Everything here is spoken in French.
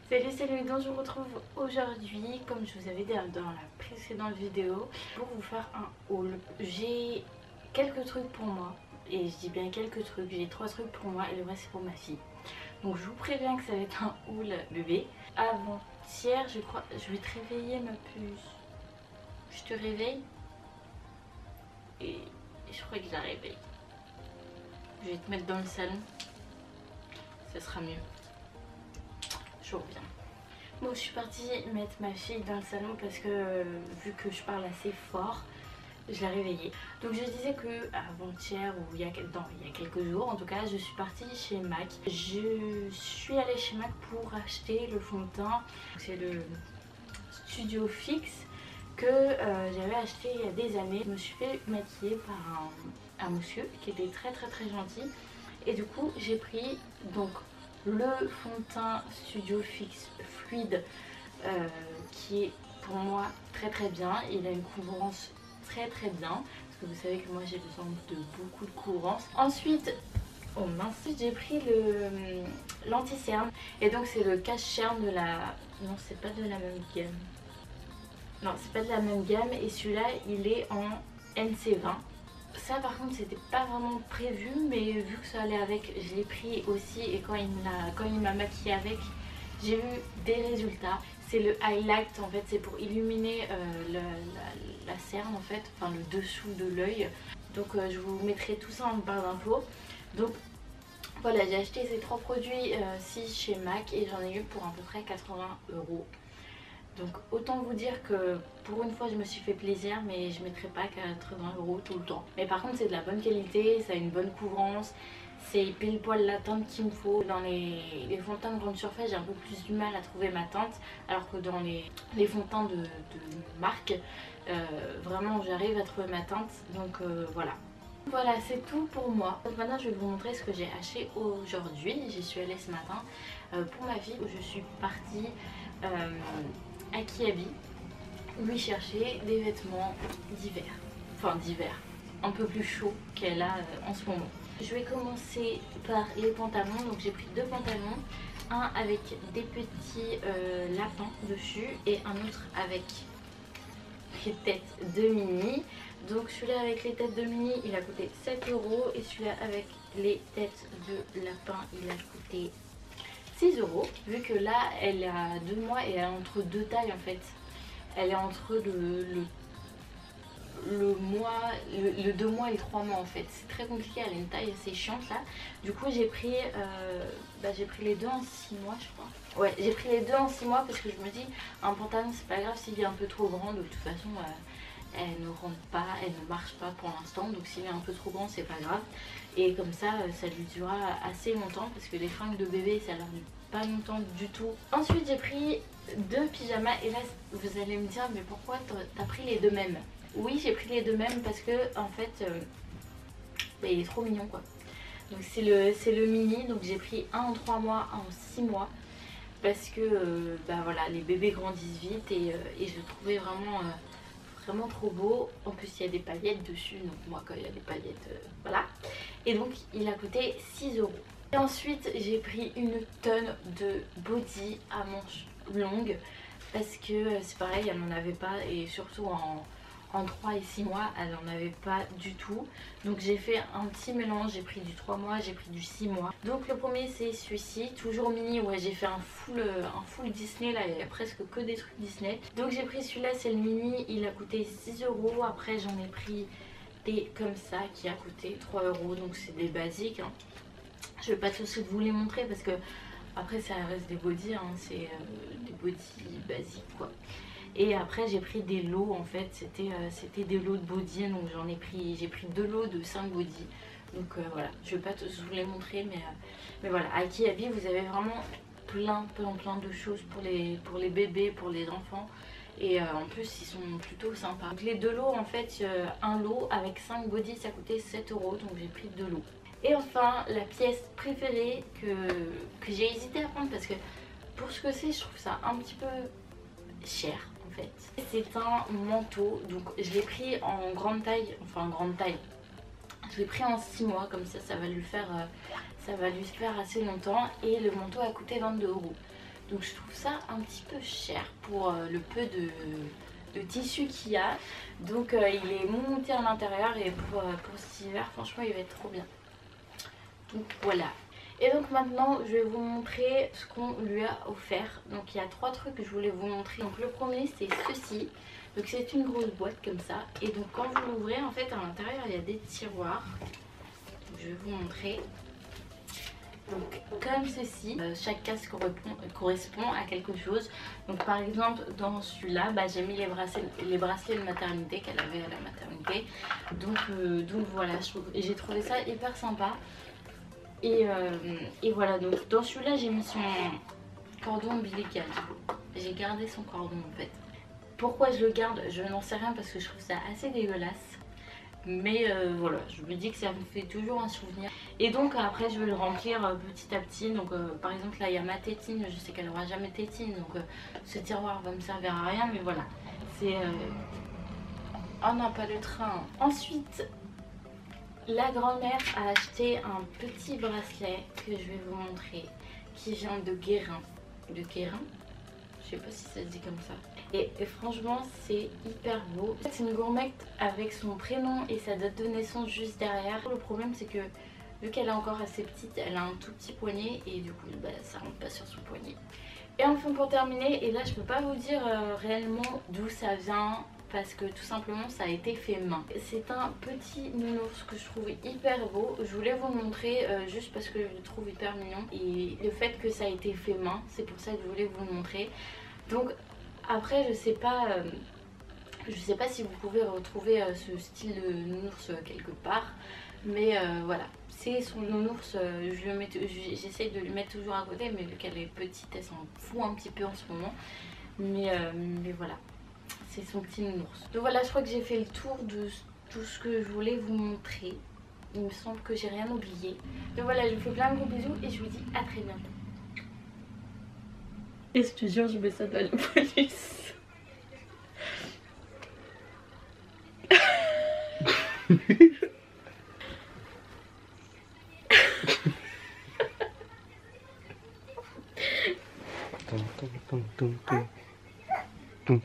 Salut, donc je vous retrouve aujourd'hui, comme je vous avais dit dans la précédente vidéo, pour vous faire un haul. J'ai quelques trucs pour moi, et je dis bien quelques trucs, j'ai 3 trucs pour moi et le reste c'est pour ma fille. Donc je vous préviens que ça va être un haul bébé. Avant-hier, je crois, je vais te réveiller ma puce. Je te réveille et je crois que je la réveille. Je vais te mettre dans le salon, ça sera mieux. Je reviens. Bon, je suis partie mettre ma fille dans le salon parce que vu que je parle assez fort, je l'ai réveillée. Donc je disais que avant-hier ou il y a quelques jours en tout cas, je suis partie chez MAC. Je suis allée chez MAC pour acheter le fond de teint. C'est le Studio Fix que j'avais acheté il y a des années. Je me suis fait maquiller par un monsieur qui était très gentil. Et du coup j'ai pris donc le fond de teint Studio Fix fluide qui est pour moi très bien. Il a une couvrance très bien parce que vous savez que moi j'ai besoin de beaucoup de couvrance. Ensuite j'ai pris l'anti-cerne et donc c'est le cache-cerne de la... Non, c'est pas de la même gamme. Non, c'est pas de la même gamme et celui-là il est en NC20. Ça par contre c'était pas vraiment prévu, mais vu que ça allait avec, je l'ai pris aussi. Et quand il m'a maquillé avec, j'ai eu des résultats. C'est le highlight en fait, c'est pour illuminer la cerne en fait, enfin le dessous de l'œil. Donc je vous mettrai tout ça en barre d'infos. Donc voilà, j'ai acheté ces 3 produits-ci chez MAC et j'en ai eu pour à peu près 80 €. Donc autant vous dire que pour une fois je me suis fait plaisir, mais je ne mettrai pas 80 € tout le temps. Mais par contre c'est de la bonne qualité, ça a une bonne couvrance, c'est pile poil la teinte qu'il me faut. Dans les fonds de teint de grande surface j'ai un peu plus du mal à trouver ma teinte, alors que dans les fonds de teint de marque, vraiment j'arrive à trouver ma teinte. Donc voilà. Voilà, c'est tout pour moi. Donc maintenant je vais vous montrer ce que j'ai acheté aujourd'hui. J'y suis allée ce matin pour ma fille, où je suis partie à Kiabi lui chercher des vêtements d'hiver. Enfin d'hiver, un peu plus chaud qu'elle a en ce moment. Je vais commencer par les pantalons. Donc j'ai pris 2 pantalons, un avec des petits lapins dessus et un autre avec les têtes de Minnie. Donc celui-là avec les têtes de Minnie il a coûté 7 € et celui-là avec les têtes de lapin il a coûté 6 €. Vu que là elle a 2 mois et elle est entre 2 tailles en fait. Elle est entre le 2 mois et le 3 mois en fait. C'est très compliqué, elle a une taille assez chiante là. Du coup j'ai pris les 2 en 6 mois je crois. Ouais, j'ai pris les 2 en 6 mois parce que je me dis un pantalon c'est pas grave s'il est un peu trop grand, de toute façon elle ne rentre pas, elle ne marche pas pour l'instant, donc s'il est un peu trop grand c'est pas grave. Et comme ça lui durera assez longtemps, parce que les fringues de bébé ça leur dure pas longtemps du tout. Ensuite j'ai pris 2 pyjamas et là vous allez me dire mais pourquoi t'as pris les 2 mêmes? Oui, j'ai pris les 2 mêmes parce que en fait il est trop mignon quoi. Donc c'est le mini, donc j'ai pris un en 3 mois, un en 6 mois. Parce que voilà, les bébés grandissent vite et je le trouvais vraiment trop beau. En plus il y a des paillettes dessus, donc moi quand il y a des paillettes voilà. Et donc il a coûté 6 €. Et ensuite j'ai pris une tonne de body à manches longues parce que c'est pareil, elle n'en avait pas, et surtout en 3 et 6 mois elle n'en avait pas du tout. Donc j'ai fait un petit mélange, j'ai pris du 3 mois, j'ai pris du 6 mois. Donc le premier c'est celui-ci, toujours mini. Ouais, j'ai fait un full Disney là, il y a presque que des trucs Disney. Donc j'ai pris celui-là, c'est le mini, il a coûté 6 €. Après j'en ai pris des comme ça qui a coûté 3 €. Donc c'est des basiques hein. Je vais pas tous vous les montrer parce que après ça reste des bodys hein. C'est des bodys basiques quoi. Et après j'ai pris des lots en fait, c'était des lots de body, donc j'ai pris 2 lots de 5 body. Donc voilà, je vais pas tous vous les montrer, mais voilà, à Kiabi vous avez vraiment plein de choses pour les bébés, pour les enfants. Et en plus ils sont plutôt sympas. Donc les 2 lots en fait, un lot avec 5 body ça coûtait 7 €, donc j'ai pris 2 lots. Et enfin la pièce préférée que j'ai hésité à prendre parce que pour ce que c'est je trouve ça un petit peu cher en fait. C'est un manteau, donc je l'ai pris en grande taille, enfin en grande taille. Je l'ai pris en 6 mois, comme ça va lui faire assez longtemps. Et le manteau a coûté 22 €. Donc je trouve ça un petit peu cher pour le peu de tissu qu'il y a. Donc il est monté à l'intérieur et pour cet hiver franchement il va être trop bien. Donc voilà. Et donc maintenant je vais vous montrer ce qu'on lui a offert. Donc il y a 3 trucs que je voulais vous montrer. Donc le premier c'est ceci. Donc c'est une grosse boîte comme ça. Et donc quand vous l'ouvrez en fait à l'intérieur il y a des tiroirs. Donc, je vais vous montrer. Donc comme ceci, chaque case correspond à quelque chose. Donc par exemple dans celui-là, j'ai mis les bracelets de maternité qu'elle avait à la maternité. Donc voilà, j'ai trouvé ça hyper sympa. Et voilà, donc dans celui-là j'ai mis son cordon ombilical. J'ai gardé son cordon en fait. Pourquoi je le garde, je n'en sais rien parce que je trouve ça assez dégueulasse. Mais voilà, je me dis que ça me fait toujours un souvenir. Et donc après je vais le remplir petit à petit. Donc par exemple là il y a ma tétine, je sais qu'elle n'aura jamais tétine. Donc ce tiroir va me servir à rien. Mais voilà, c'est... Oh non, pas le train. Ensuite, la grand-mère a acheté un petit bracelet que je vais vous montrer. Qui vient de Guérin. De Guérin? Je sais pas si ça se dit comme ça. Et franchement c'est hyper beau. C'est une gourmette avec son prénom et sa date de naissance juste derrière. Le problème c'est que vu qu'elle est encore assez petite, elle a un tout petit poignet et du coup ça rentre pas sur son poignet. Et enfin pour terminer, et là je peux pas vous dire réellement d'où ça vient parce que tout simplement ça a été fait main. C'est un petit nounours que je trouve hyper beau. Je voulais vous le montrer juste parce que je le trouve hyper mignon. Et le fait que ça a été fait main, c'est pour ça que je voulais vous le montrer. Donc après je sais pas si vous pouvez retrouver ce style de nounours quelque part. Mais voilà, c'est son nounours, j'essaye de lui mettre toujours à côté. Mais vu qu'elle est petite, elle s'en fout un petit peu en ce moment. Mais voilà, c'est son petit nounours. Donc voilà, je crois que j'ai fait le tour de tout ce que je voulais vous montrer. Il me semble que j'ai rien oublié. Donc voilà, je vous fais plein de gros bisous et je vous dis à très bientôt. Et je te jure, je mets ça dans le bonus. Tum, tum, tum, tum, tum. Tum.